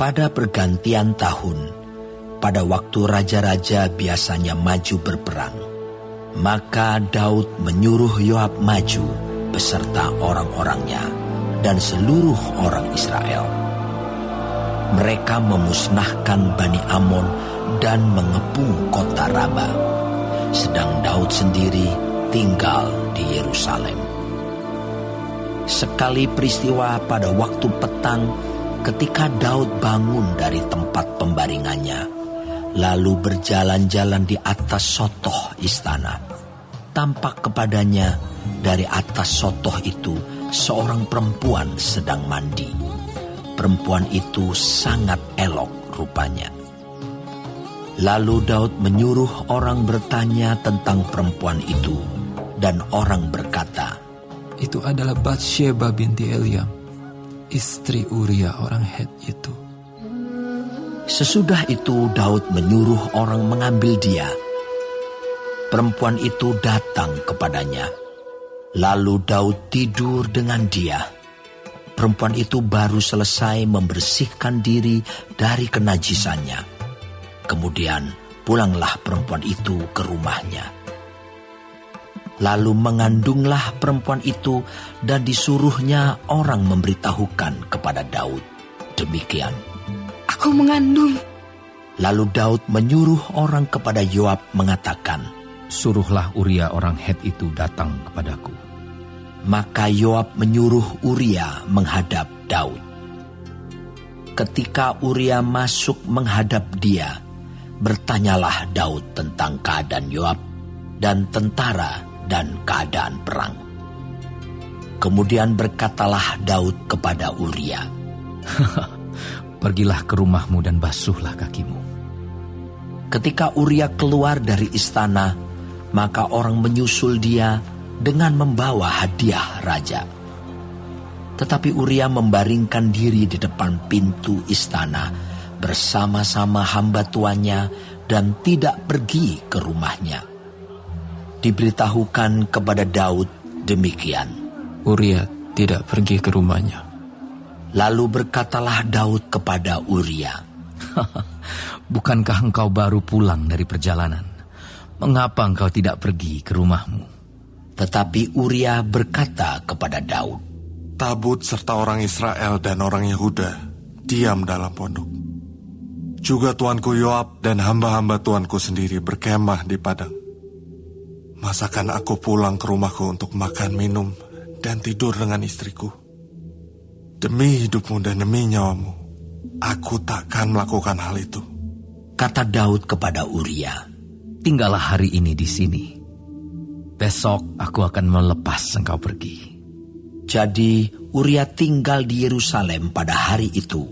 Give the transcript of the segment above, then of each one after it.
Pada pergantian tahun, pada waktu raja-raja biasanya maju berperang, maka Daud menyuruh Yoab maju beserta orang-orangnya dan seluruh orang Israel. Mereka memusnahkan Bani Amon dan mengepung kota Raba, sedang Daud sendiri tinggal di Yerusalem. Sekali peristiwa pada waktu petang, ketika Daud bangun dari tempat pembaringannya, lalu berjalan-jalan di atas sotoh istana, tampak kepadanya dari atas sotoh itu seorang perempuan sedang mandi. Perempuan itu sangat elok rupanya. Lalu Daud menyuruh orang bertanya tentang perempuan itu, dan orang berkata, "Itu adalah Batsheba binti Eliam, istri Uria orang Het itu." Sesudah itu Daud menyuruh orang mengambil dia. Perempuan itu datang kepadanya. Lalu Daud tidur dengan dia. Perempuan itu baru selesai membersihkan diri dari kenajisannya. Kemudian pulanglah perempuan itu ke rumahnya. Lalu mengandunglah perempuan itu dan disuruhnya orang memberitahukan kepada Daud. Demikian. "Aku mengandung." Lalu Daud menyuruh orang kepada Yoab mengatakan, "Suruhlah Uria orang Het itu datang kepadaku." Maka Yoab menyuruh Uria menghadap Daud. Ketika Uria masuk menghadap dia, bertanyalah Daud tentang keadaan Yoab dan tentara dan keadaan perang. Kemudian berkatalah Daud kepada Uria, "Pergilah ke rumahmu dan basuhlah kakimu." Ketika Uria keluar dari istana, maka orang menyusul dia dengan membawa hadiah raja. Tetapi Uria membaringkan diri di depan pintu istana bersama-sama hamba tuannya dan tidak pergi ke rumahnya. Diberitahukan kepada Daud demikian. Uria tidak pergi ke rumahnya. Lalu berkatalah Daud kepada Uria, "Bukankah engkau baru pulang dari perjalanan? Mengapa engkau tidak pergi ke rumahmu?" Tetapi Uria berkata kepada Daud, "Tabut serta orang Israel dan orang Yehuda diam dalam pondok. Juga tuanku Yoab dan hamba-hamba tuanku sendiri berkemah di padang. Masakan aku pulang ke rumahku untuk makan, minum, dan tidur dengan istriku? Demi hidupmu dan demi nyawamu, aku takkan melakukan hal itu." Kata Daud kepada Uria, "Tinggallah hari ini di sini. Besok aku akan melepas engkau pergi." Jadi Uria tinggal di Yerusalem pada hari itu.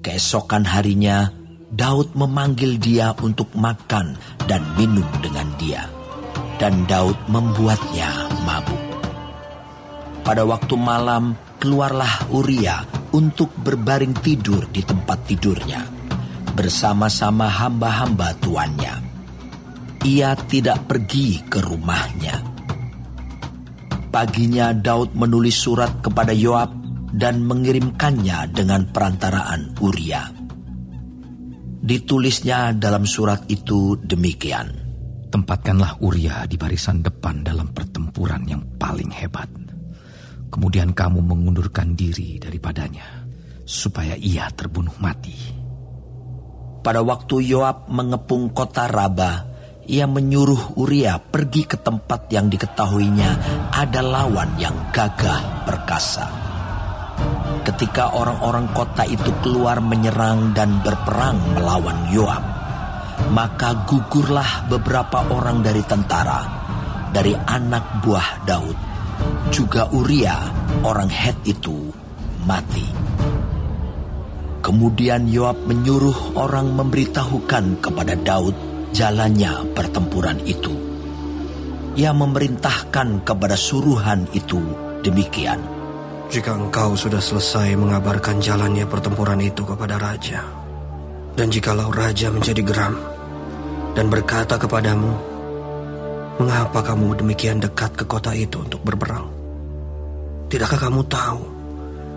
Keesokan harinya, Daud memanggil dia untuk makan dan minum dengan dia, dan Daud membuatnya mabuk. Pada waktu malam, keluarlah Uria untuk berbaring tidur di tempat tidurnya, bersama-sama hamba-hamba tuannya. Ia tidak pergi ke rumahnya. Paginya Daud menulis surat kepada Yoab dan mengirimkannya dengan perantaraan Uria. Ditulisnya dalam surat itu demikian, "Tempatkanlah Uria di barisan depan dalam pertempuran yang paling hebat. Kemudian kamu mengundurkan diri daripadanya, supaya ia terbunuh mati." Pada waktu Yoab mengepung kota Raba, ia menyuruh Uria pergi ke tempat yang diketahuinya ada lawan yang gagah perkasa. Ketika orang-orang kota itu keluar menyerang dan berperang melawan Yoab, maka gugurlah beberapa orang dari tentara, dari anak buah Daud. Juga Uria, orang Het itu, mati. Kemudian Yoab menyuruh orang memberitahukan kepada Daud jalannya pertempuran itu. Ia memerintahkan kepada suruhan itu demikian, "Jika engkau sudah selesai mengabarkan jalannya pertempuran itu kepada raja, dan jikalau raja menjadi geram dan berkata kepadamu, 'Mengapa kamu demikian dekat ke kota itu untuk berperang? Tidakkah kamu tahu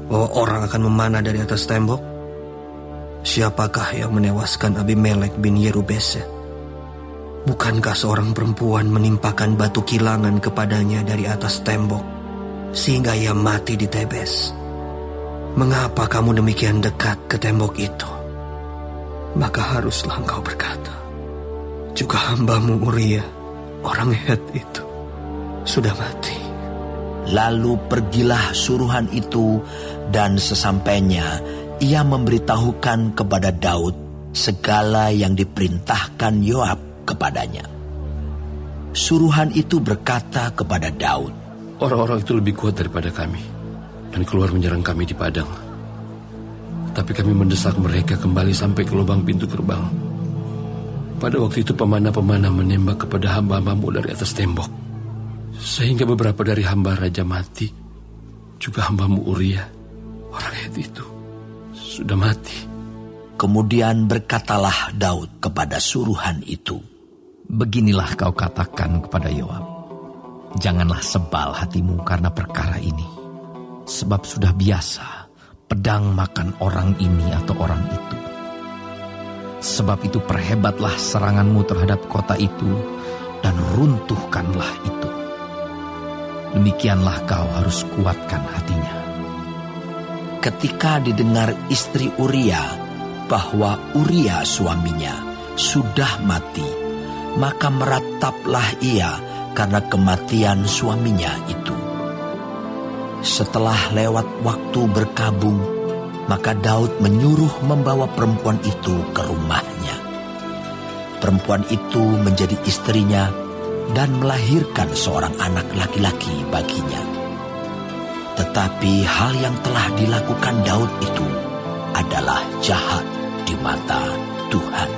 bahwa orang akan memanah dari atas tembok Siapakah yang menewaskan Abimelek bin Yerubeset? Bukankah seorang perempuan menimpakan batu kilangan kepadanya dari atas tembok, sehingga ia mati di Tebes? Mengapa kamu demikian dekat ke tembok itu? Maka haruslah engkau berkata, juga hambamu Uria, orang Het itu, sudah mati. Lalu pergilah suruhan itu, dan sesampainya ia memberitahukan kepada Daud segala yang diperintahkan Yoab kepadanya. Suruhan itu berkata kepada Daud, orang-orang itu lebih kuat daripada kami dan keluar menyerang kami di padang. Tapi kami mendesak mereka kembali sampai ke lubang pintu gerbang. Pada waktu itu pemanah-pemanah menembak kepada hamba-hambamu dari atas tembok, sehingga beberapa dari hamba raja mati. Juga hambamu Uria, orang Het itu, sudah mati. Kemudian berkatalah Daud kepada suruhan itu, beginilah kau katakan kepada Yoab, janganlah sebal hatimu karena perkara ini, sebab sudah biasa pedang makan orang ini atau orang itu. Sebab itu perhebatlah seranganmu terhadap kota itu, dan runtuhkanlah itu. Demikianlah kau harus kuatkan hatinya. Ketika didengar istri Uria bahwa Uria suaminya sudah mati, maka merataplah ia karena kematian suaminya itu. Setelah lewat waktu berkabung, maka Daud menyuruh membawa perempuan itu ke rumahnya. Perempuan itu menjadi istrinya dan melahirkan seorang anak laki-laki baginya. Tetapi hal yang telah dilakukan Daud itu adalah jahat di mata Tuhan.